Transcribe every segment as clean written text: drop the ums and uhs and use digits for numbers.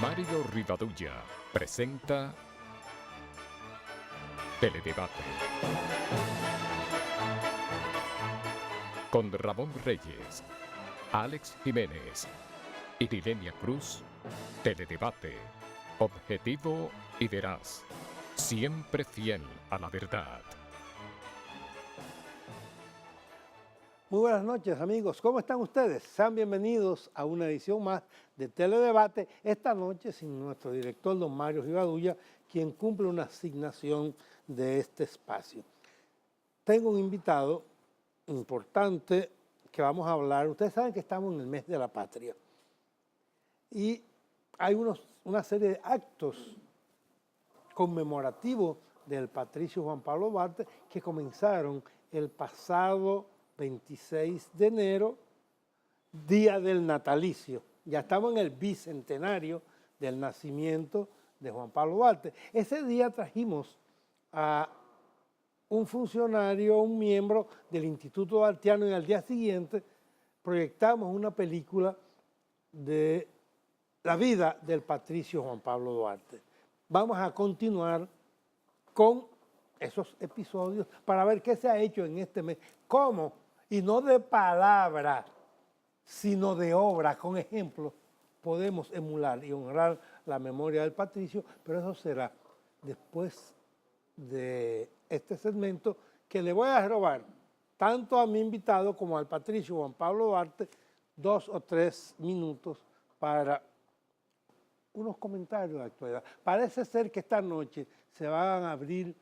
Mario Rivadulla presenta Teledebate con Ramón Reyes, Alex Jiménez y Dilenia Cruz. Teledebate, objetivo y veraz, siempre fiel a la verdad. Muy buenas noches, amigos. ¿Cómo están ustedes? Sean bienvenidos a una edición más de Teledebate. Esta noche sin nuestro director, don Mario Rivadulla, quien cumple una asignación de este espacio. Tengo un invitado importante que vamos a hablar. Ustedes saben que estamos en el mes de la patria y hay una serie de actos conmemorativos del patricio Juan Pablo Duarte que comenzaron el pasado 26 de enero, día del natalicio. Ya estamos en el bicentenario del nacimiento de Juan Pablo Duarte. Ese día trajimos a un funcionario, un miembro del Instituto Duartiano, y al día siguiente proyectamos una película de la vida del patricio Juan Pablo Duarte. Vamos a continuar con esos episodios para ver qué se ha hecho en este mes, cómo, y no de palabra, sino de obra, con ejemplos, podemos emular y honrar la memoria del patricio, pero eso será después de este segmento que le voy a robar tanto a mi invitado como al patricio Juan Pablo Duarte 2 o 3 minutos para unos comentarios de actualidad. Parece ser que esta noche se van a abrir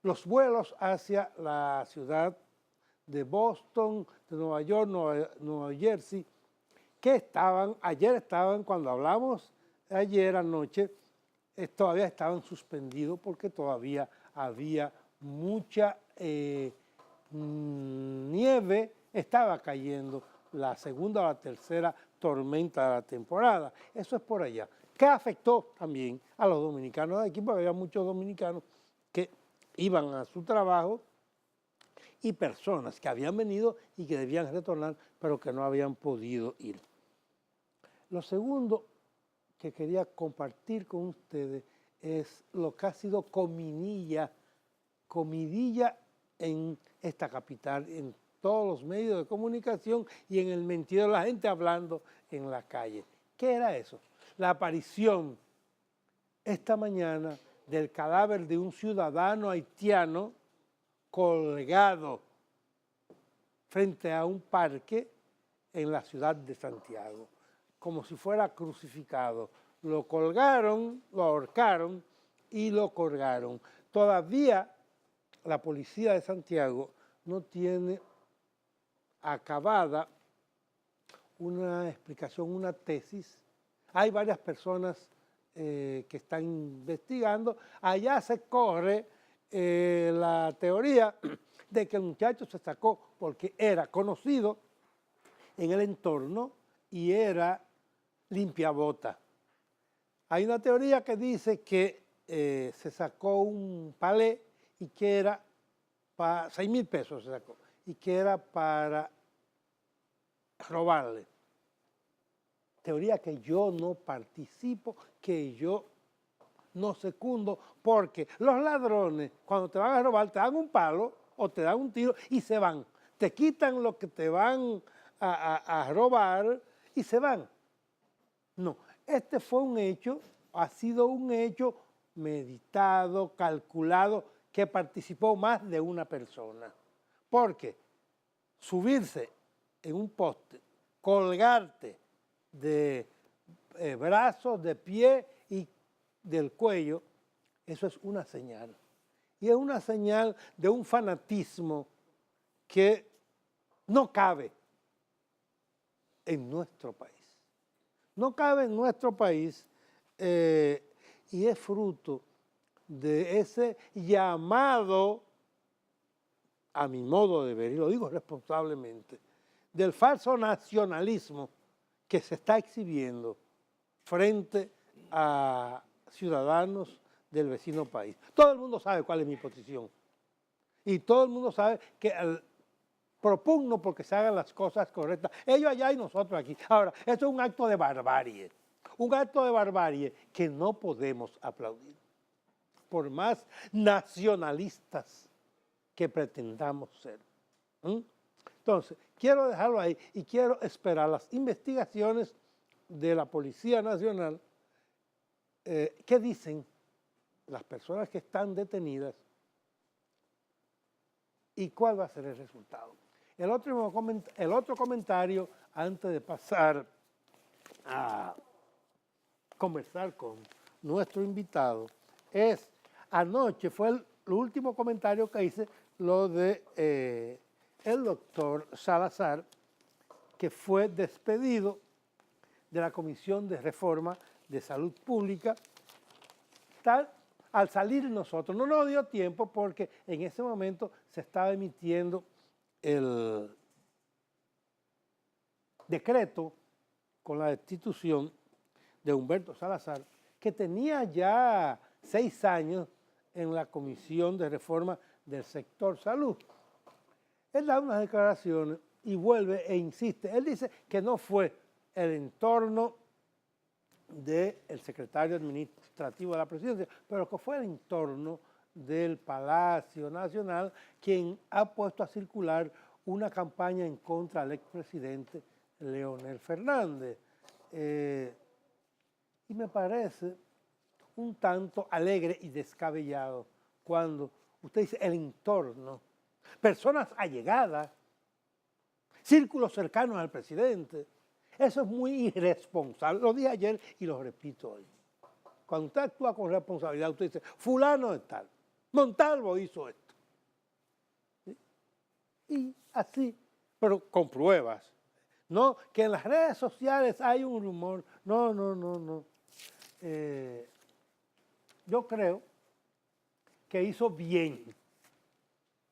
los vuelos hacia la ciudad de Boston, de Nueva York, Nueva Jersey, que ayer estaban, cuando hablamos ayer anoche, todavía estaban suspendidos porque todavía había mucha nieve, estaba cayendo la segunda o la tercera tormenta de la temporada. Eso es por allá, que afectó también a los dominicanos de aquí, porque había muchos dominicanos que iban a su trabajo y personas que habían venido y que debían retornar, pero que no habían podido ir. Lo segundo que quería compartir con ustedes es lo que ha sido comidilla en esta capital, en todos los medios de comunicación y en el mentidero, la gente hablando en la calle. ¿Qué era eso? La aparición esta mañana del cadáver de un ciudadano haitiano colgado frente a un parque en la ciudad de Santiago, como si fuera crucificado. Lo colgaron, lo ahorcaron y lo colgaron. Todavía la policía de Santiago no tiene acabada una explicación, una tesis. Hay varias personas que están investigando. Allá se corre la teoría de que el muchacho se sacó porque era conocido en el entorno y era limpiabota. Hay una teoría que dice que se sacó un palé y que era para 6,000 pesos se sacó, y que era para robarle. Teoría que yo no participo, que yo no secundo, porque los ladrones cuando te van a robar te dan un palo o te dan un tiro y se van. Te quitan lo que te van a robar y se van. No, este fue un hecho, ha sido un hecho meditado, calculado, que participó más de una persona. Porque subirse en un poste, colgarte de brazos, de pie y del cuello, eso es una señal. Y es una señal de un fanatismo que no cabe en nuestro país. No cabe en nuestro país y es fruto de ese llamado, a mi modo de ver, y lo digo responsablemente, del falso nacionalismo que se está exhibiendo frente a ciudadanos del vecino país. Todo el mundo sabe cuál es mi posición y todo el mundo sabe que propugno porque se hagan las cosas correctas, ellos allá y nosotros aquí. Ahora, esto es un acto de barbarie, un acto de barbarie que no podemos aplaudir, por más nacionalistas que pretendamos ser. Entonces, quiero dejarlo ahí y quiero esperar las investigaciones de la Policía Nacional. ¿Qué dicen las personas que están detenidas y cuál va a ser el resultado? El otro comentario, antes de pasar a conversar con nuestro invitado, es, anoche fue el último comentario que hice, lo de el doctor Salazar, que fue despedido de la Comisión de Reforma de Salud Pública. Al salir nosotros, no nos dio tiempo porque en ese momento se estaba emitiendo el decreto con la destitución de Humberto Salazar, que tenía ya 6 años en la Comisión de Reforma del Sector Salud. Él da unas declaraciones y vuelve e insiste. Él dice que no fue el entorno del secretario administrativo de la presidencia, pero que fue el entorno del Palacio Nacional quien ha puesto a circular una campaña en contra del expresidente Leonel Fernández. Y me parece un tanto alegre y descabellado cuando usted dice el entorno, personas allegadas, círculos cercanos al presidente. Eso es muy irresponsable. Lo dije ayer y lo repito hoy. Cuando usted actúa con responsabilidad, usted dice, fulano de tal, Montalvo hizo esto. ¿Sí? Y así, pero con pruebas. No, que en las redes sociales hay un rumor. No. Yo creo que hizo bien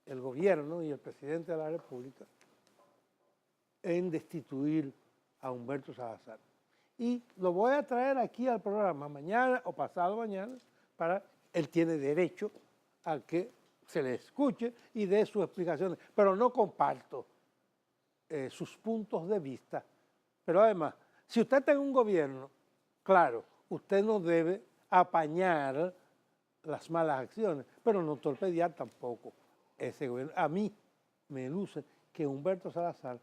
el gobierno y el presidente de la República en destituir a Humberto Salazar. Y lo voy a traer aquí al programa mañana o pasado mañana para, él tiene derecho a que se le escuche y dé sus explicaciones, pero no comparto sus puntos de vista. Pero además, si usted está en un gobierno, claro, usted no debe apañar las malas acciones, pero no torpedear tampoco ese gobierno. A mí me luce que Humberto Salazar,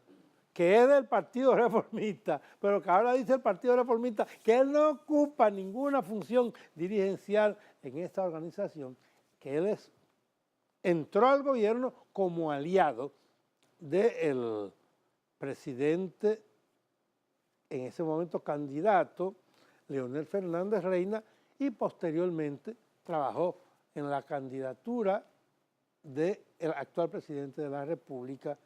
que es del Partido Reformista, pero que ahora dice el Partido Reformista que él no ocupa ninguna función dirigencial en esta organización, que él entró al gobierno como aliado del presidente, en ese momento candidato, Leonel Fernández Reina, y posteriormente trabajó en la candidatura del actual presidente de la República,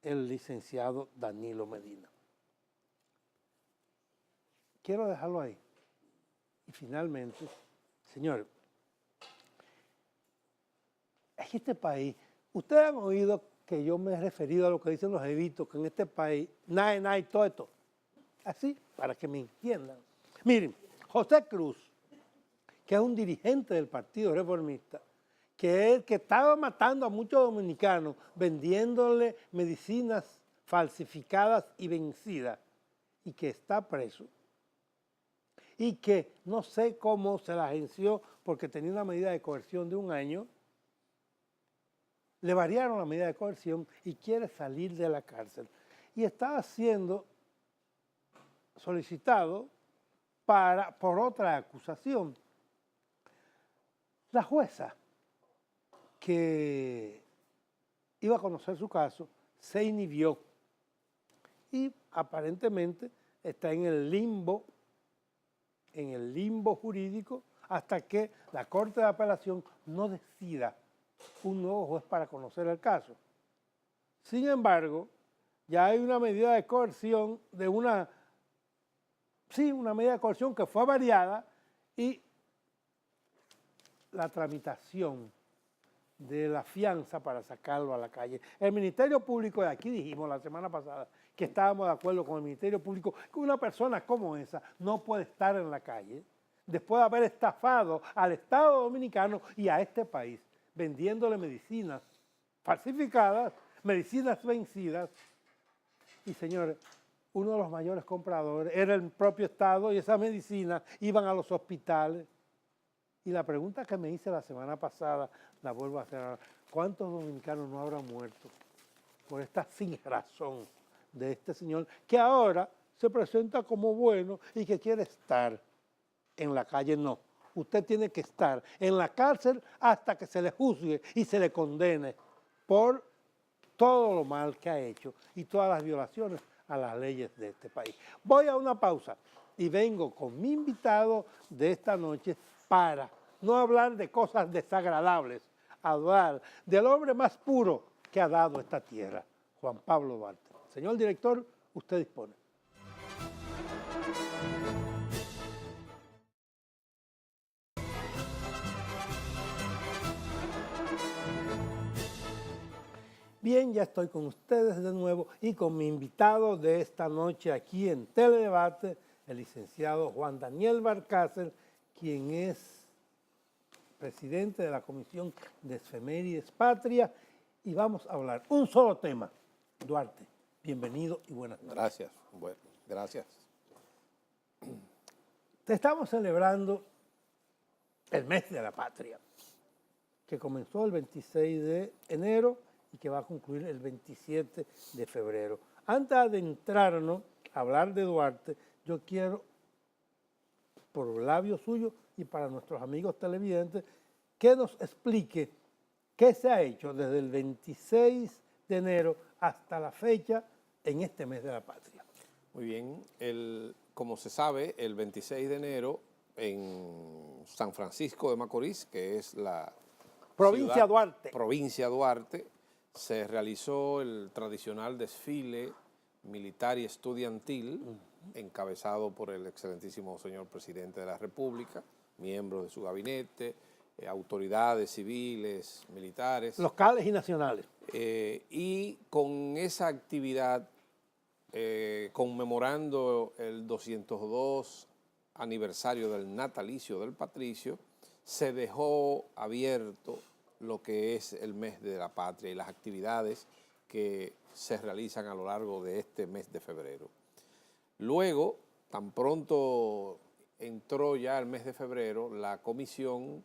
el licenciado Danilo Medina. Quiero dejarlo ahí. Y finalmente, señores, es que este país, ustedes han oído que yo me he referido a lo que dicen los evitos, que en este país, nada, todo esto. Así, para que me entiendan. Miren, José Cruz, que es un dirigente del Partido Reformista, que es el que estaba matando a muchos dominicanos vendiéndole medicinas falsificadas y vencidas, y que está preso, y que no sé cómo se la agenció porque tenía una medida de coerción de 1 año, le variaron la medida de coerción y quiere salir de la cárcel. Y estaba siendo solicitado por otra acusación. La jueza que iba a conocer su caso se inhibió y aparentemente está en el limbo jurídico hasta que la Corte de Apelación no decida un nuevo juez para conocer el caso. Sin embargo, ya hay una medida de coerción una medida de coerción que fue variada y la tramitación de la fianza para sacarlo a la calle. El Ministerio Público, de aquí dijimos la semana pasada que estábamos de acuerdo con el Ministerio Público que una persona como esa no puede estar en la calle después de haber estafado al Estado Dominicano y a este país, vendiéndole medicinas falsificadas, medicinas vencidas. Y señores, uno de los mayores compradores era el propio Estado y esas medicinas iban a los hospitales. Y la pregunta que me hice la semana pasada, la vuelvo a hacer ahora, ¿cuántos dominicanos no habrán muerto por esta sin razón de este señor que ahora se presenta como bueno y que quiere estar en la calle? No, usted tiene que estar en la cárcel hasta que se le juzgue y se le condene por todo lo mal que ha hecho y todas las violaciones a las leyes de este país. Voy a una pausa y vengo con mi invitado de esta noche para no hablar de cosas desagradables, hablar del hombre más puro que ha dado esta tierra, Juan Pablo Duarte. Señor director, usted dispone. Bien, ya estoy con ustedes de nuevo y con mi invitado de esta noche aquí en Teledebate, el licenciado Juan Daniel Barcácer, quien es presidente de la Comisión de Efemérides Patria, y vamos a hablar un solo tema. Duarte, bienvenido y buenas noches. Gracias, bueno, gracias. Te estamos celebrando el mes de la patria, que comenzó el 26 de enero y que va a concluir el 27 de febrero. Antes de adentrarnos a hablar de Duarte, yo quiero, por labio suyo y para nuestros amigos televidentes, que nos explique qué se ha hecho desde el 26 de enero hasta la fecha en este mes de la patria. Muy bien, como se sabe, el 26 de enero en San Francisco de Macorís, que es la Provincia Duarte. Provincia Duarte, se realizó el tradicional desfile militar y estudiantil, encabezado por el excelentísimo señor presidente de la República, miembros de su gabinete, autoridades civiles, militares. Locales y nacionales. Y con esa actividad, conmemorando el 202 aniversario del natalicio del patricio, se dejó abierto lo que es el mes de la patria y las actividades que se realizan a lo largo de este mes de febrero. Luego, tan pronto entró ya el mes de febrero, la comisión,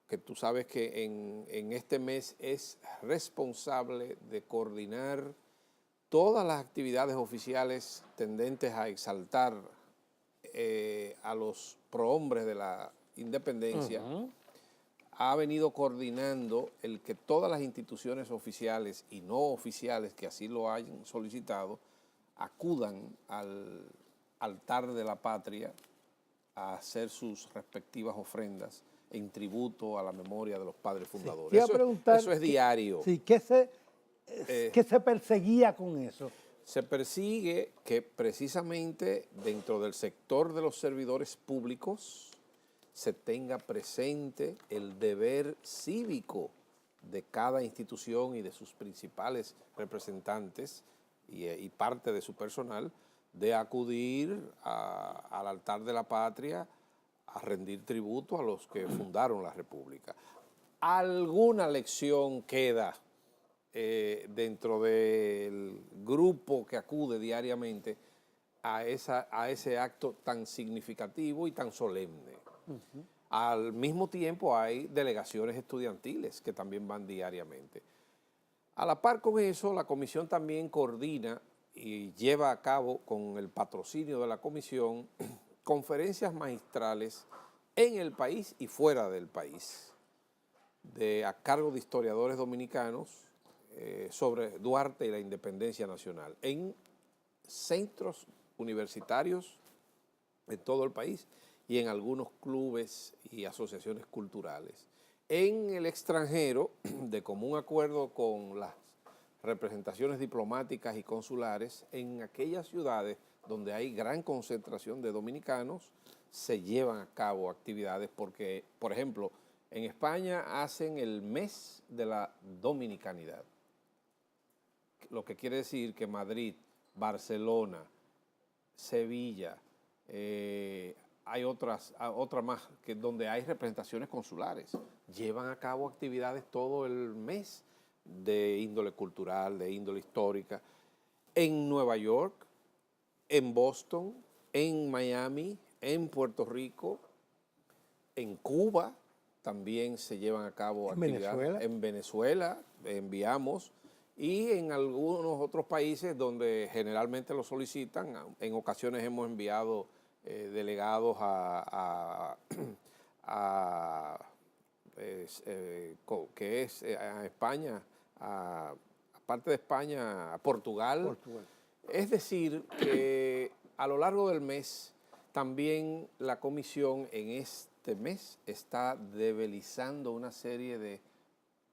que tú sabes que en este mes es responsable de coordinar todas las actividades oficiales tendentes a exaltar a los prohombres de la independencia, ha venido coordinando el que todas las instituciones oficiales y no oficiales que así lo hayan solicitado acudan al altar de la patria a hacer sus respectivas ofrendas en tributo a la memoria de los padres fundadores. Sí, eso es diario. Sí, ¿qué se perseguía con eso? Se persigue que precisamente dentro del sector de los servidores públicos se tenga presente el deber cívico de cada institución y de sus principales representantes y parte de su personal de acudir al altar de la patria a rendir tributo a los que fundaron la República. Alguna lección queda dentro del grupo que acude diariamente a ese acto tan significativo y tan solemne. Al mismo tiempo hay delegaciones estudiantiles que también van diariamente. A la par con eso, la comisión también coordina y lleva a cabo, con el patrocinio de la comisión, conferencias magistrales en el país y fuera del país, a cargo de historiadores dominicanos sobre Duarte y la independencia nacional, en centros universitarios en todo el país y en algunos clubes y asociaciones culturales. En el extranjero, de común acuerdo con las representaciones diplomáticas y consulares, en aquellas ciudades donde hay gran concentración de dominicanos, se llevan a cabo actividades porque, por ejemplo, en España hacen el mes de la dominicanidad, lo que quiere decir que Madrid, Barcelona, Sevilla, hay otra más que donde hay representaciones consulares, llevan a cabo actividades todo el mes de índole cultural, de índole histórica. En Nueva York en Boston, en Miami, en Puerto Rico, en Cuba también se llevan a cabo actividades. En Venezuela enviamos y en algunos otros países donde generalmente lo solicitan. En ocasiones hemos enviado delegados a España, aparte de España, a Portugal. Es decir, que a lo largo del mes también la comisión en este mes está develizando una serie de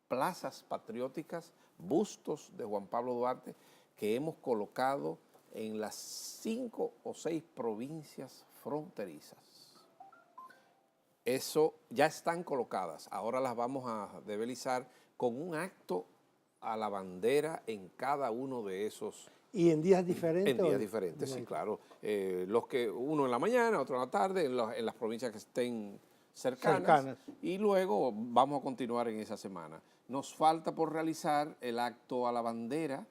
plazas patrióticas, bustos de Juan Pablo Duarte, que hemos colocado en las 5 o 6 provincias fronterizas. Eso ya están colocadas, ahora las vamos a develizar con un acto a la bandera en cada uno de esos. ¿Y en días diferentes? En días diferentes, sí, claro. Los que uno en la mañana, otro en la tarde, en las provincias que estén cercanas. Y luego vamos a continuar en esa semana. Nos falta por realizar el acto a la bandera,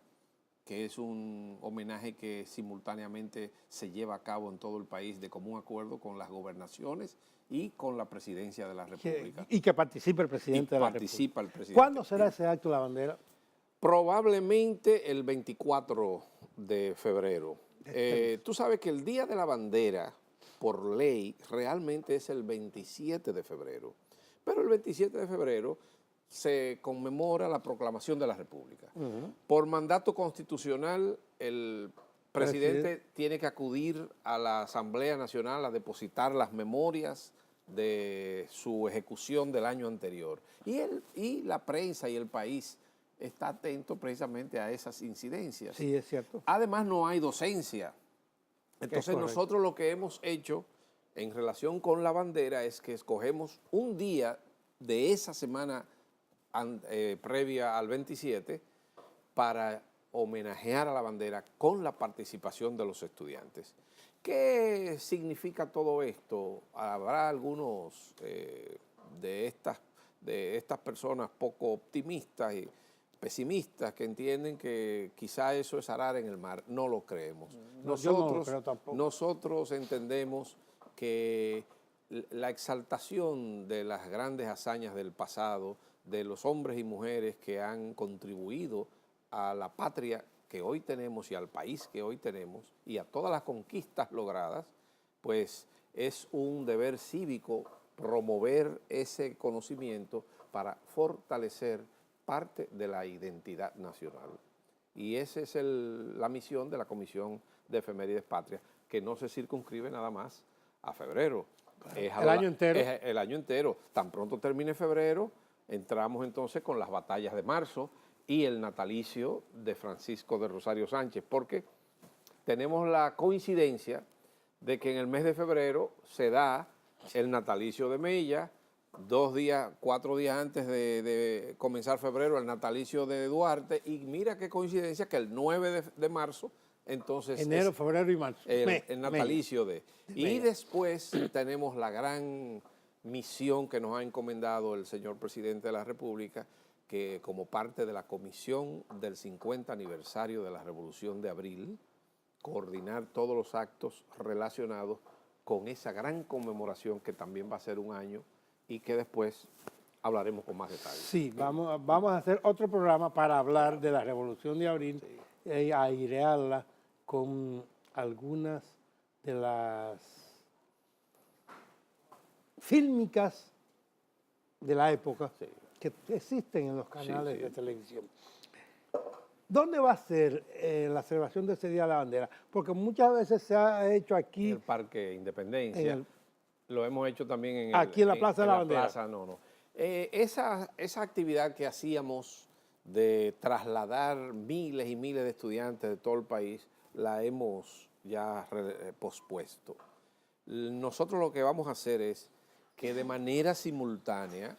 que es un homenaje que simultáneamente se lleva a cabo en todo el país de común acuerdo con las gobernaciones y con la presidencia de la República. Y que participe el presidente de la República. Participa el presidente. ¿Cuándo será ese acto a la bandera? Probablemente el 24 de febrero. Tú sabes que el Día de la Bandera, por ley, realmente es el 27 de febrero. Pero el 27 de febrero se conmemora la proclamación de la República. Por mandato constitucional, el presidente tiene que acudir a la Asamblea Nacional a depositar las memorias de su ejecución del año anterior. Y la prensa y el país está atento precisamente a esas incidencias. Sí, es cierto. Además, no hay docencia. Entonces, nosotros lo que hemos hecho en relación con la bandera es que escogemos un día de esa semana previa al 27 para homenajear a la bandera con la participación de los estudiantes. ¿Qué significa todo esto? Habrá algunos de estas personas poco optimistas y pesimistas que entienden que quizá eso es arar en el mar. No lo creemos. Yo no lo creo tampoco. Nosotros entendemos que la exaltación de las grandes hazañas del pasado, de los hombres y mujeres que han contribuido a la patria que hoy tenemos y al país que hoy tenemos y a todas las conquistas logradas, pues es un deber cívico promover ese conocimiento para fortalecer parte de la identidad nacional. Y esa es la misión de la Comisión de Efemérides Patrias, que no se circunscribe nada más a febrero. Es el año entero. Es el año entero. Tan pronto termine febrero, entramos entonces con las batallas de marzo y el natalicio de Francisco de Rosario Sánchez, porque tenemos la coincidencia de que en el mes de febrero se da el natalicio de Mella, 4 días antes de comenzar febrero, el natalicio de Duarte, y mira qué coincidencia que el 9 de marzo, entonces... Enero, febrero y marzo. El natalicio de... Y después tenemos la gran misión que nos ha encomendado el señor presidente de la República, que como parte de la comisión del 50 aniversario de la Revolución de Abril, coordinar todos los actos relacionados con esa gran conmemoración que también va a ser un año y que después hablaremos con más detalle. Sí, vamos a hacer otro programa para hablar de la Revolución de Abril y airearla con algunas de las fílmicas de la época que existen en los canales de televisión. ¿Dónde va a ser la celebración de ese Día de la Bandera? Porque muchas veces se ha hecho aquí... En el Parque Independencia. Lo hemos hecho también aquí en la Plaza de la Bandera. Esa actividad que hacíamos de trasladar miles y miles de estudiantes de todo el país, la hemos ya pospuesto. Nosotros lo que vamos a hacer es que de manera simultánea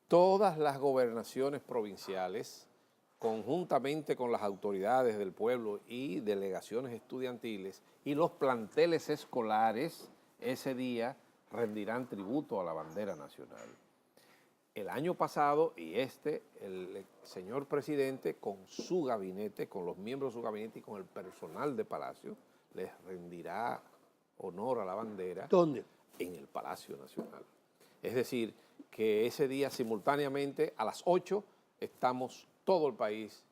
todas las gobernaciones provinciales, conjuntamente con las autoridades del pueblo y delegaciones estudiantiles y los planteles escolares, ese día rendirán tributo a la bandera nacional. El año pasado y el señor presidente con su gabinete, con los miembros de su gabinete y con el personal de Palacio, les rendirá honor a la bandera ¿Dónde? en el Palacio Nacional. Es decir, que ese día simultáneamente a las 8 estamos todo el país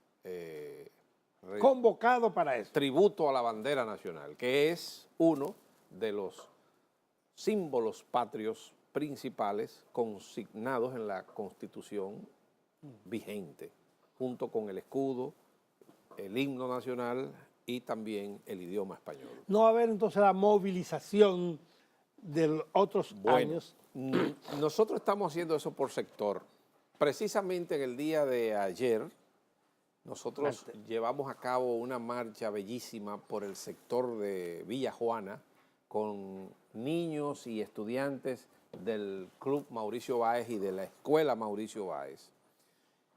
Convocado para eso. tributo a la bandera nacional, que es uno de los símbolos patrios principales consignados en la Constitución vigente, junto con el escudo, el himno nacional y también el idioma español. No va a haber entonces la movilización de los otros años. Nosotros estamos haciendo eso por sector. Precisamente en el día de ayer, nosotros llevamos a cabo una marcha bellísima por el sector de Villa Juana con niños y estudiantes del Club Mauricio Báez y de la Escuela Mauricio Báez.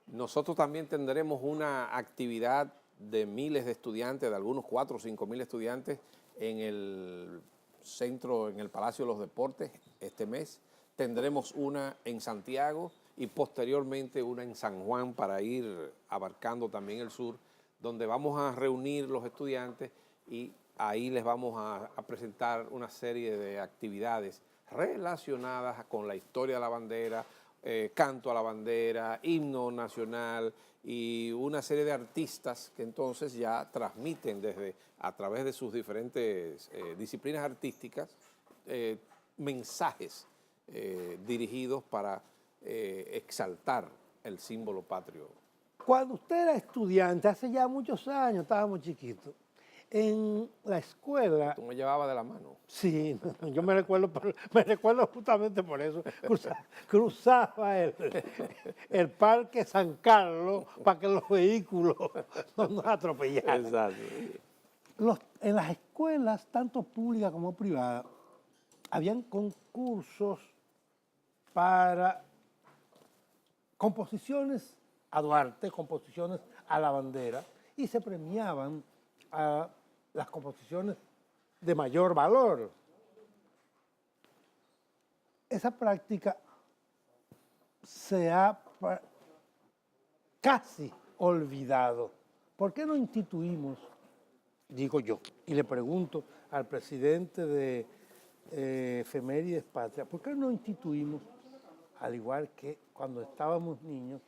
Nosotros también tendremos una actividad de miles de estudiantes, de algunos 4 o 5 mil estudiantes en el centro, en el Palacio de los Deportes este mes. Tendremos una en Santiago y posteriormente una en San Juan para ir abarcando también el sur, donde vamos a reunir los estudiantes y ahí les vamos a presentar una serie de actividades relacionadas con la historia de la bandera, canto a la bandera, himno nacional y una serie de artistas que entonces ya transmiten a través de sus diferentes disciplinas artísticas mensajes dirigidos para exaltar el símbolo patrio. Cuando usted era estudiante, hace ya muchos años, estábamos chiquitos, en la escuela... Tú me llevabas de la mano. Sí, yo me recuerdo justamente por eso. Cruzaba el Parque San Carlos para que los vehículos no nos atropellaran. Exacto. En las escuelas, tanto públicas como privadas, habían concursos para composiciones a Duarte, composiciones a la bandera, y se premiaban a las composiciones de mayor valor. Esa práctica se ha casi olvidado. ¿Por qué no instituimos, digo yo, y le pregunto al presidente de Efemérides Patria, ¿por qué no instituimos, al igual que cuando estábamos niños,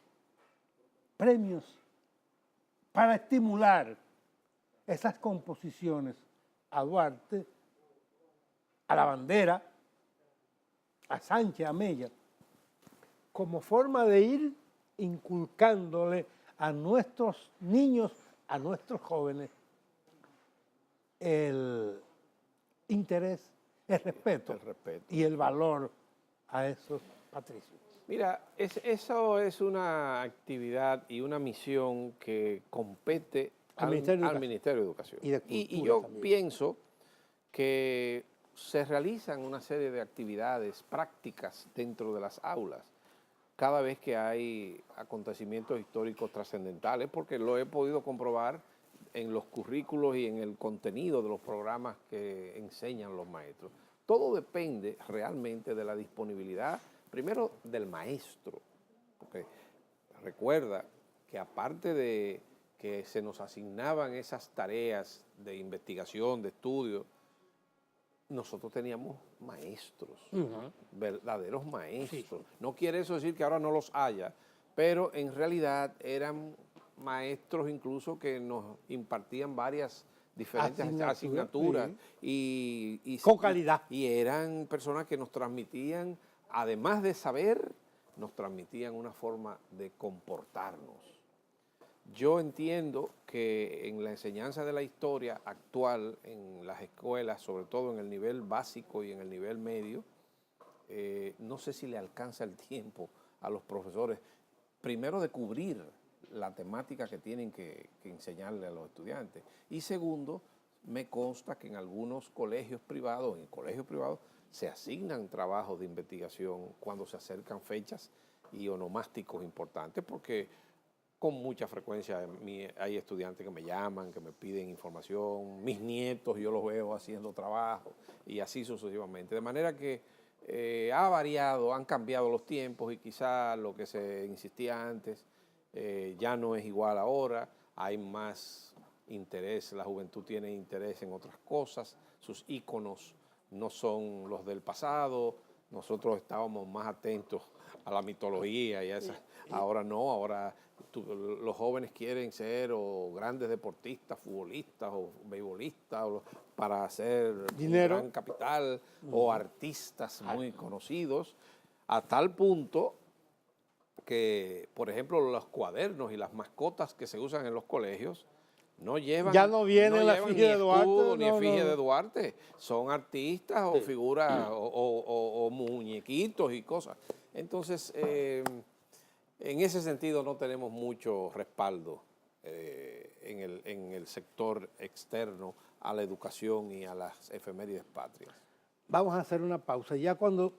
premios para estimular esas composiciones a Duarte, a la bandera, a Sánchez, a Mella, como forma de ir inculcándole a nuestros niños, a nuestros jóvenes, el interés, el respeto y el valor a esos patricios? Mira, eso es una actividad y una misión que compete al Ministerio de Educación. Y yo también pienso que se realizan una serie de actividades prácticas dentro de las aulas cada vez que hay acontecimientos históricos trascendentales, porque lo he podido comprobar en los currículos y en el contenido de los programas que enseñan los maestros. Todo depende realmente de la disponibilidad, primero del maestro, porque recuerda que aparte de que se nos asignaban esas tareas de investigación, de estudio, nosotros teníamos maestros, verdaderos maestros. Sí. No quiere eso decir que ahora no los haya, pero en realidad eran maestros incluso que nos impartían varias diferentes asignaturas sí. y con calidad. Y eran personas que nos transmitían, además de saber, nos transmitían una forma de comportarnos. Yo entiendo que en la enseñanza de la historia actual en las escuelas, sobre todo en el nivel básico y en el nivel medio, no sé si le alcanza el tiempo a los profesores, primero de cubrir la temática que tienen que enseñarle a los estudiantes. Y segundo, me consta que en algunos colegios privados, se asignan trabajos de investigación cuando se acercan fechas y onomásticos importantes, porque con mucha frecuencia hay estudiantes que me llaman, que me piden información, mis nietos yo los veo haciendo trabajo y así sucesivamente. De manera que ha variado, han cambiado los tiempos y quizá lo que se insistía antes ya no es igual ahora, hay más interés, la juventud tiene interés en otras cosas, sus íconos no son los del pasado, nosotros estábamos más atentos a la mitología y a esas. Ahora no, ahora los jóvenes quieren ser o grandes deportistas, futbolistas o beisbolistas para hacer Dinero. un gran capital o artistas muy conocidos, a tal punto que, por ejemplo, los cuadernos y las mascotas que se usan en los colegios no llevan, ya no viene la llevan efigie ni de Duarte, escudo, ni no, efigie no. de Duarte, son artistas o figuras o muñequitos y cosas. Entonces, en ese sentido no tenemos mucho respaldo en el sector externo a la educación y a las efemérides patrias. Vamos a hacer una pausa. Ya cuando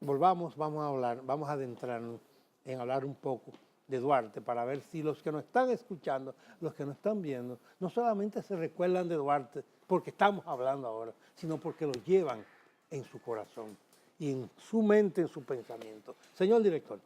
volvamos vamos a adentrarnos en hablar un poco de Duarte para ver si los que nos están escuchando, los que nos están viendo, no solamente se recuerdan de Duarte porque estamos hablando ahora, sino porque lo llevan en su corazón y en su mente, en su pensamiento. Señor director.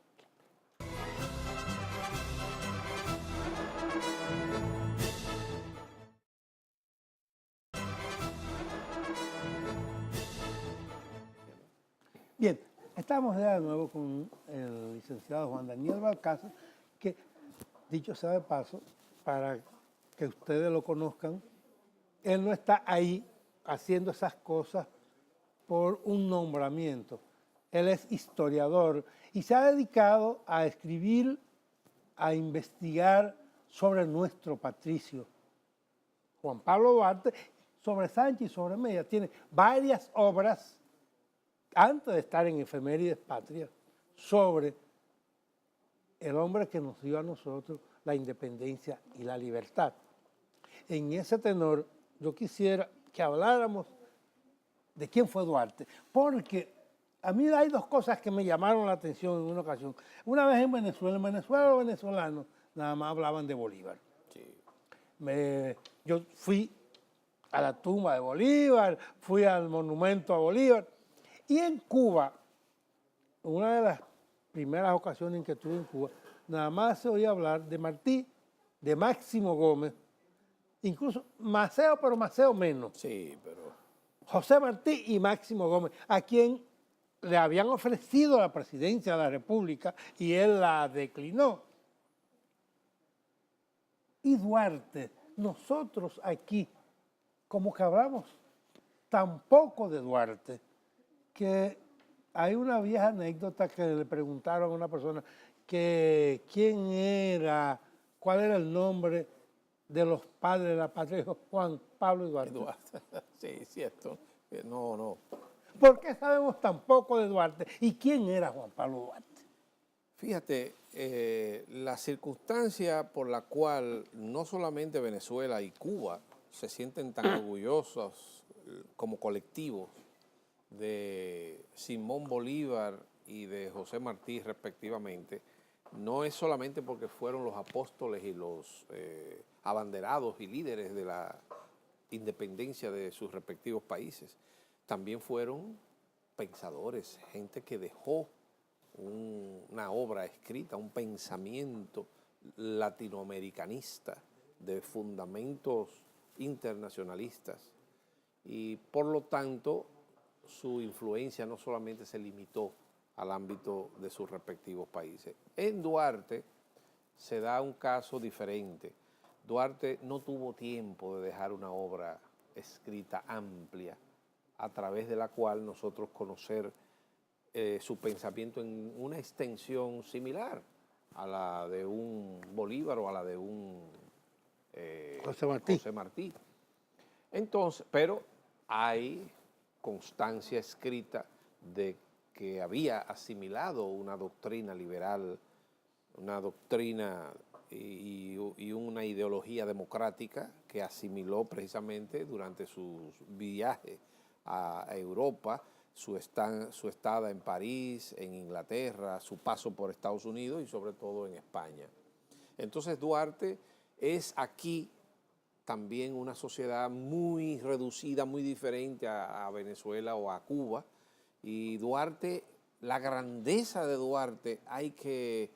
Bien, estamos ya de nuevo con el licenciado Juan Daniel Balcázar, que, dicho sea de paso, para que ustedes lo conozcan, él no está ahí haciendo esas cosas por un nombramiento. Él es historiador y se ha dedicado a escribir, a investigar sobre nuestro patricio, Juan Pablo Duarte, sobre Sánchez y sobre Mella. Tiene varias obras antes de estar en Efemérides Patrias, sobre el hombre que nos dio a nosotros la independencia y la libertad. En ese tenor, yo quisiera que habláramos de quién fue Duarte, porque a mí hay dos cosas que me llamaron la atención en una ocasión. Una vez en Venezuela los venezolanos nada más hablaban de Bolívar. Sí. Yo fui a la tumba de Bolívar, fui al monumento a Bolívar. Y en Cuba, una de las primeras ocasiones en que estuve en Cuba, nada más se oía hablar de Martí, de Máximo Gómez, incluso Maceo, pero Maceo menos. Sí, pero José Martí y Máximo Gómez, a quien le habían ofrecido la presidencia de la República y él la declinó. Y Duarte, nosotros aquí, como que hablamos tampoco de Duarte, que hay una vieja anécdota que le preguntaron a una persona que quién era, cuál era el nombre de los padres de la patria, Juan Pablo y Duarte. Duarte, sí, cierto. No. ¿Por qué sabemos tan poco de Duarte? ¿Y quién era Juan Pablo Duarte? Fíjate, la circunstancia por la cual no solamente Venezuela y Cuba se sienten tan orgullosos como colectivos de Simón Bolívar y de José Martí respectivamente, no es solamente porque fueron los apóstoles y los abanderados y líderes de la independencia de sus respectivos países, también fueron pensadores, gente que dejó una obra escrita, un pensamiento latinoamericanista de fundamentos internacionalistas y por lo tanto su influencia no solamente se limitó al ámbito de sus respectivos países. En Duarte se da un caso diferente. Duarte no tuvo tiempo de dejar una obra escrita amplia a través de la cual nosotros conocer su pensamiento en una extensión similar a la de un Bolívar o a la de un José Martí. Entonces, pero hay constancia escrita de que había asimilado una doctrina liberal, una doctrina y una ideología democrática que asimiló precisamente durante sus viajes a Europa, su estada en París, en Inglaterra, su paso por Estados Unidos y sobre todo en España. Entonces Duarte es aquí también una sociedad muy reducida, muy diferente a Venezuela o a Cuba. Y Duarte, la grandeza de Duarte hay que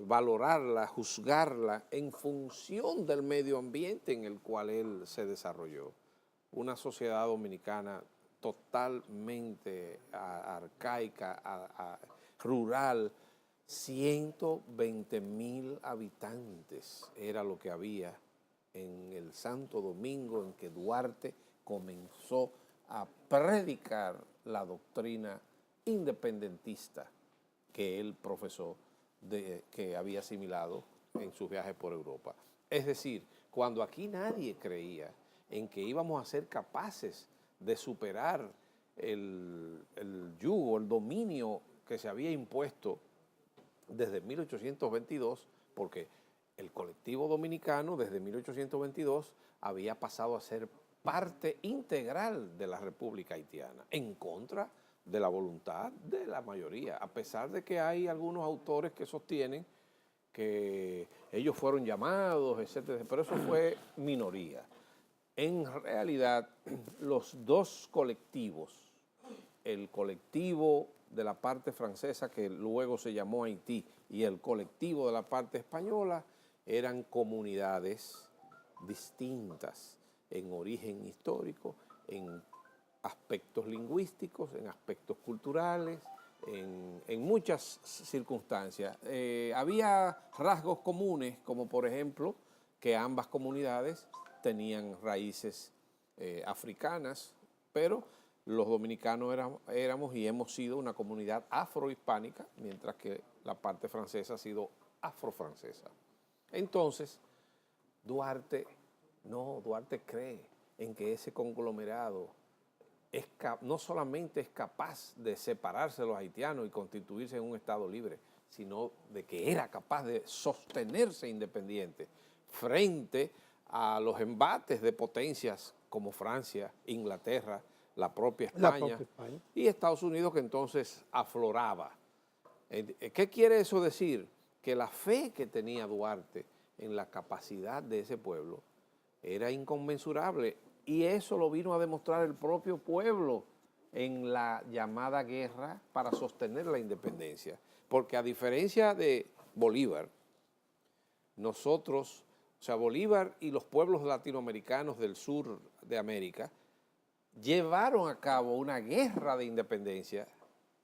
valorarla, juzgarla en función del medio ambiente en el cual él se desarrolló. Una sociedad dominicana totalmente arcaica, rural, 120,000 habitantes era lo que había en el Santo Domingo en que Duarte comenzó a predicar la doctrina independentista que él profesó, que había asimilado en sus viajes por Europa. Es decir, cuando aquí nadie creía en que íbamos a ser capaces de superar el yugo, el dominio que se había impuesto desde 1822, porque el colectivo dominicano desde 1822 había pasado a ser parte integral de la República Haitiana, en contra de la voluntad de la mayoría, a pesar de que hay algunos autores que sostienen que ellos fueron llamados, etcétera, pero eso fue minoría. En realidad, los dos colectivos, el colectivo de la parte francesa, que luego se llamó Haití, y el colectivo de la parte española, eran comunidades distintas en origen histórico, en aspectos lingüísticos, en aspectos culturales, en muchas circunstancias. Había rasgos comunes, como por ejemplo, que ambas comunidades tenían raíces africanas, pero los dominicanos éramos y hemos sido una comunidad afrohispánica, mientras que la parte francesa ha sido afrofrancesa. Entonces, Duarte cree en que ese conglomerado no solamente es capaz de separarse de los haitianos y constituirse en un Estado libre, sino de que era capaz de sostenerse independiente frente a los embates de potencias como Francia, Inglaterra, la propia España y Estados Unidos, que entonces afloraba. ¿Qué quiere eso decir? Que la fe que tenía Duarte en la capacidad de ese pueblo era inconmensurable, y eso lo vino a demostrar el propio pueblo en la llamada guerra para sostener la independencia. Porque a diferencia de Bolívar, nosotros, o sea, Bolívar y los pueblos latinoamericanos del sur de América llevaron a cabo una guerra de independencia,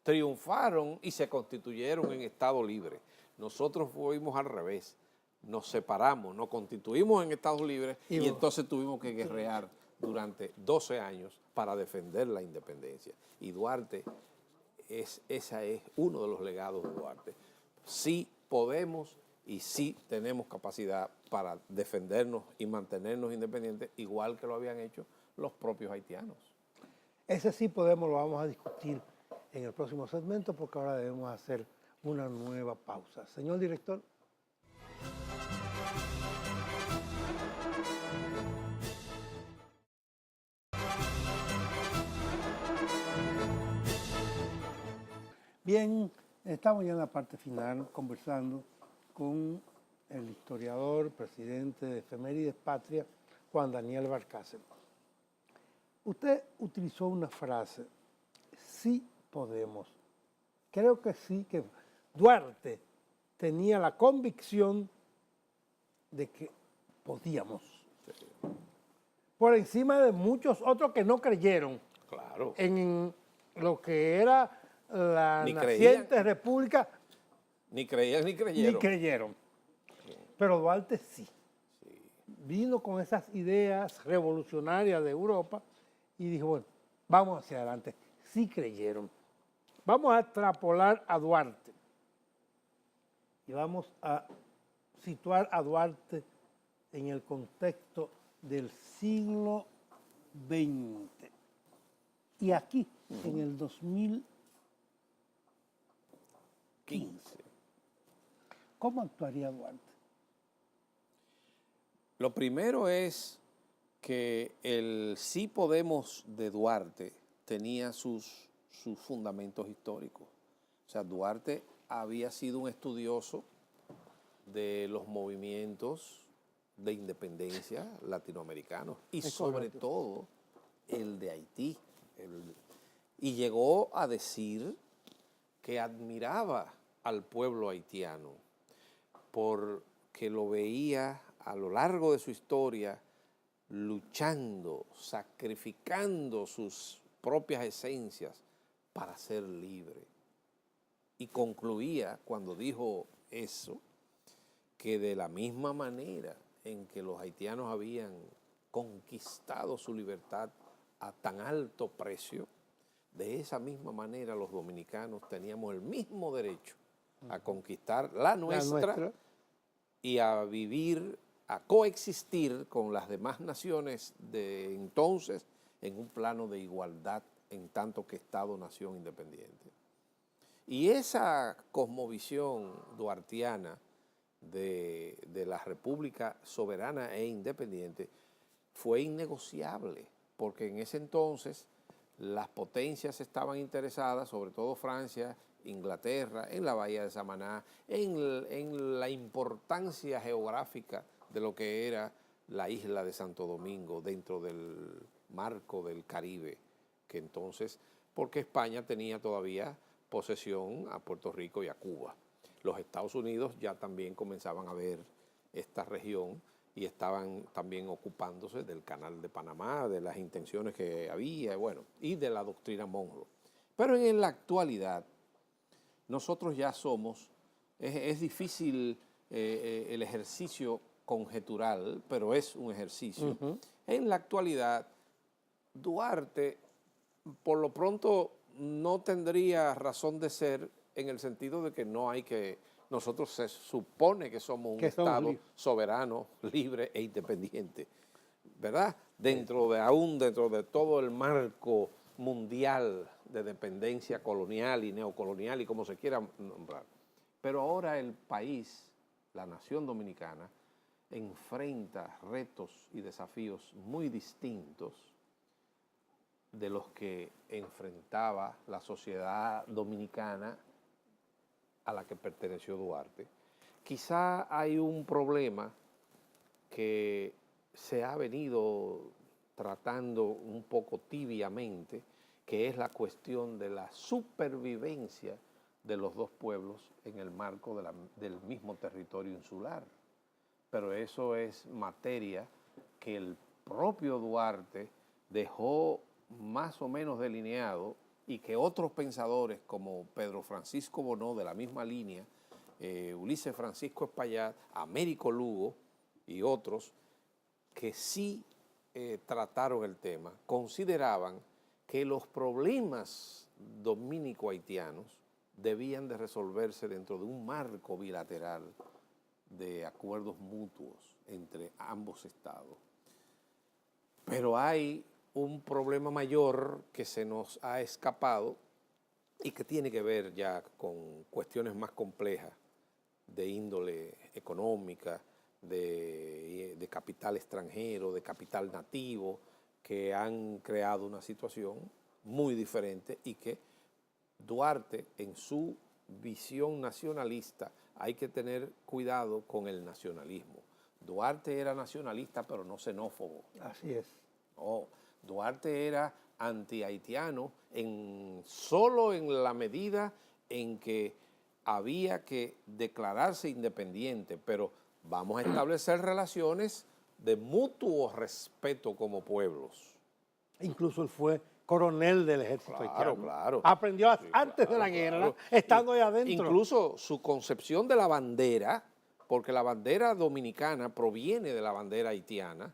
triunfaron y se constituyeron en Estado libre. Nosotros fuimos al revés, nos separamos, nos constituimos en Estados libres y entonces tuvimos que guerrear durante 12 años para defender la independencia. Y Duarte, ese es uno de los legados de Duarte. Sí podemos y sí tenemos capacidad para defendernos y mantenernos independientes, igual que lo habían hecho los propios haitianos. Ese sí podemos, lo vamos a discutir en el próximo segmento, porque ahora debemos hacer una nueva pausa. Señor director. Bien, estamos ya en la parte final conversando con el historiador, presidente de Efemérides Patria, Juan Daniel Valcárcel. Usted utilizó una frase, sí podemos. Creo que sí, que Duarte tenía la convicción de que podíamos. Por encima de muchos otros que no creyeron en lo que era la naciente república. Ni creían ni creyeron. Ni creyeron. Pero Duarte sí. Vino con esas ideas revolucionarias de Europa y dijo, bueno, vamos hacia adelante. Sí creyeron. Vamos a extrapolar a Duarte y vamos a situar a Duarte en el contexto del siglo XX. Y aquí, en el 2015, ¿cómo actuaría Duarte? Lo primero es que el sí podemos de Duarte tenía sus fundamentos históricos. O sea, Duarte había sido un estudioso de los movimientos de independencia latinoamericanos y sobre todo el de Haití. Y llegó a decir que admiraba al pueblo haitiano, porque lo veía a lo largo de su historia luchando, sacrificando sus propias esencias para ser libre. Y concluía cuando dijo eso, que de la misma manera en que los haitianos habían conquistado su libertad a tan alto precio, de esa misma manera los dominicanos teníamos el mismo derecho a conquistar la nuestra y a vivir, a coexistir con las demás naciones de entonces en un plano de igualdad en tanto que Estado-nación independiente. Y esa cosmovisión duartiana de la República soberana e independiente fue innegociable, porque en ese entonces las potencias estaban interesadas, sobre todo Francia, Inglaterra, en la bahía de Samaná, en la importancia geográfica de lo que era la isla de Santo Domingo dentro del marco del Caribe, que entonces, porque España tenía todavía posesión a Puerto Rico y a Cuba. Los Estados Unidos ya también comenzaban a ver esta región y estaban también ocupándose del Canal de Panamá, de las intenciones que había, bueno, y de la doctrina Monroe. Pero en la actualidad, nosotros ya somos, es difícil el ejercicio conjetural, pero es un ejercicio. En la actualidad, Duarte, por lo pronto, no tendría razón de ser en el sentido de que no hay que, nosotros se supone que somos un Estado soberano, libre e independiente, ¿verdad? Dentro de todo el marco mundial de dependencia colonial y neocolonial y como se quiera nombrar. Pero ahora el país, la nación dominicana, enfrenta retos y desafíos muy distintos de los que enfrentaba la sociedad dominicana a la que perteneció Duarte. Quizá hay un problema que se ha venido tratando un poco tibiamente, que es la cuestión de la supervivencia de los dos pueblos en el marco del mismo territorio insular. Pero eso es materia que el propio Duarte dejó más o menos delineado y que otros pensadores como Pedro Francisco Bonó, de la misma línea, Ulises Francisco Espaillat, Américo Lugo y otros que sí trataron el tema, consideraban que los problemas dominico-haitianos debían de resolverse dentro de un marco bilateral de acuerdos mutuos entre ambos estados. Pero hay un problema mayor que se nos ha escapado y que tiene que ver ya con cuestiones más complejas de índole económica, de capital extranjero, de capital nativo, que han creado una situación muy diferente y que Duarte, en su visión nacionalista, hay que tener cuidado con el nacionalismo. Duarte era nacionalista, pero no xenófobo. Así es. No, Duarte era anti-haitiano solo en la medida en que había que declararse independiente, pero vamos a establecer relaciones de mutuo respeto como pueblos. Incluso él fue coronel del ejército haitiano. Claro. Aprendió antes de la guerra, estando allá adentro. Incluso su concepción de la bandera, porque la bandera dominicana proviene de la bandera haitiana,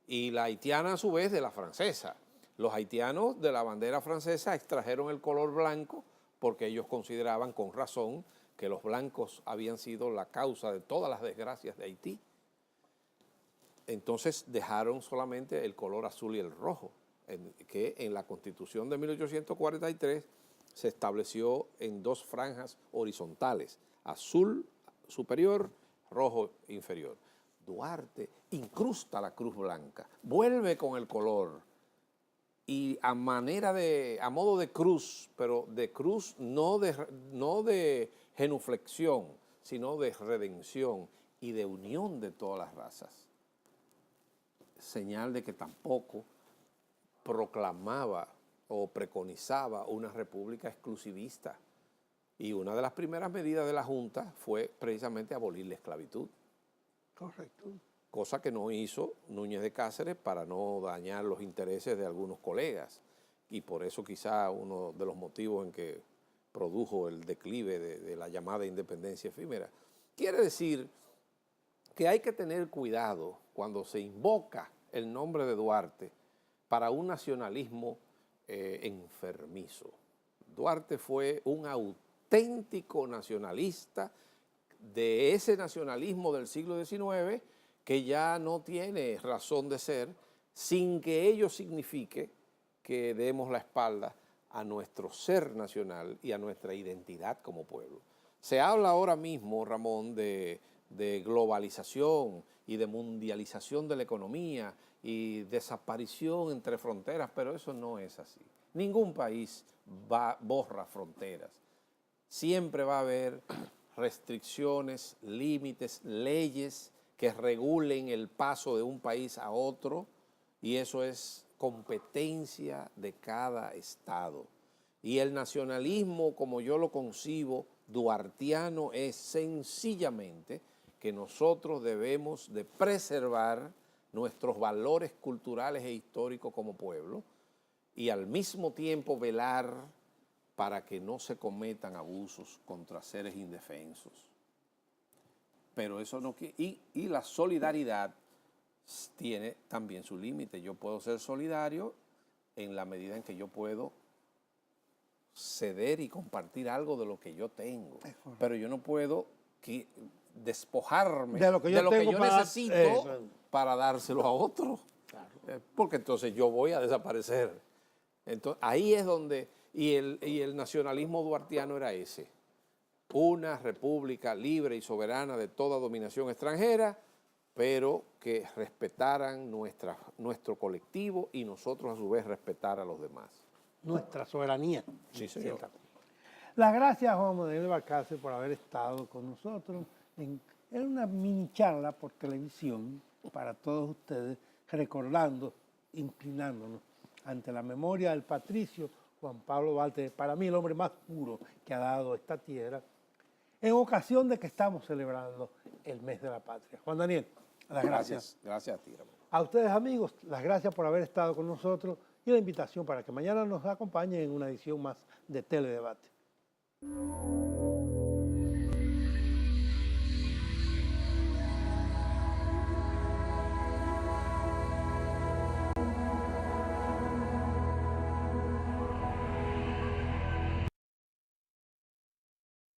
y la haitiana a su vez de la francesa. Los haitianos de la bandera francesa extrajeron el color blanco porque ellos consideraban con razón que los blancos habían sido la causa de todas las desgracias de Haití. Entonces dejaron solamente el color azul y el rojo, que en la Constitución de 1843 se estableció en dos franjas horizontales, azul superior, rojo inferior. Duarte incrusta la cruz blanca, vuelve con el color y a modo de cruz, pero de cruz no de genuflexión, sino de redención y de unión de todas las razas. Señal de que tampoco proclamaba o preconizaba una república exclusivista Y una de las primeras medidas de la Junta fue precisamente abolir la esclavitud. Correcto. Cosa que no hizo Núñez de Cáceres para no dañar los intereses de algunos colegas. Y por eso quizá uno de los motivos en que produjo el declive de la llamada independencia efímera. Quiere decir que hay que tener cuidado cuando se invoca el nombre de Duarte para un nacionalismo enfermizo. Duarte fue un auténtico nacionalista de ese nacionalismo del siglo XIX que ya no tiene razón de ser sin que ello signifique que demos la espalda a nuestro ser nacional y a nuestra identidad como pueblo. Se habla ahora mismo, Ramón, de globalización y de mundialización de la economía y desaparición entre fronteras, pero eso no es así. Ningún país borra fronteras. Siempre va a haber restricciones, límites, leyes que regulen el paso de un país a otro, y eso es competencia de cada estado. Y el nacionalismo, como yo lo concibo, duartiano, es sencillamente que nosotros debemos de preservar nuestros valores culturales e históricos como pueblo y al mismo tiempo velar para que no se cometan abusos contra seres indefensos. Pero eso no quiere, y la solidaridad tiene también su límite. Yo puedo ser solidario en la medida en que yo puedo ceder y compartir algo de lo que yo tengo. Pero yo no puedo despojarme de lo que yo necesito para dárselo a otro. Claro. Porque entonces yo voy a desaparecer. Entonces, ahí es donde... Y el nacionalismo duartiano era ese. Una república libre y soberana de toda dominación extranjera, pero que respetaran nuestro colectivo y nosotros a su vez respetar a los demás. Nuestra soberanía. Sí, señor. Las gracias a Juan Manuel Balcácer por haber estado con nosotros en una mini charla por televisión para todos ustedes, recordando, inclinándonos ante la memoria del patricio Juan Pablo Duarte, para mí el hombre más puro que ha dado esta tierra, en ocasión de que estamos celebrando el mes de la patria. Juan Daniel, las gracias. Gracias a ti, Ramón. A ustedes, amigos, las gracias por haber estado con nosotros y la invitación para que mañana nos acompañen en una edición más de Teledebate.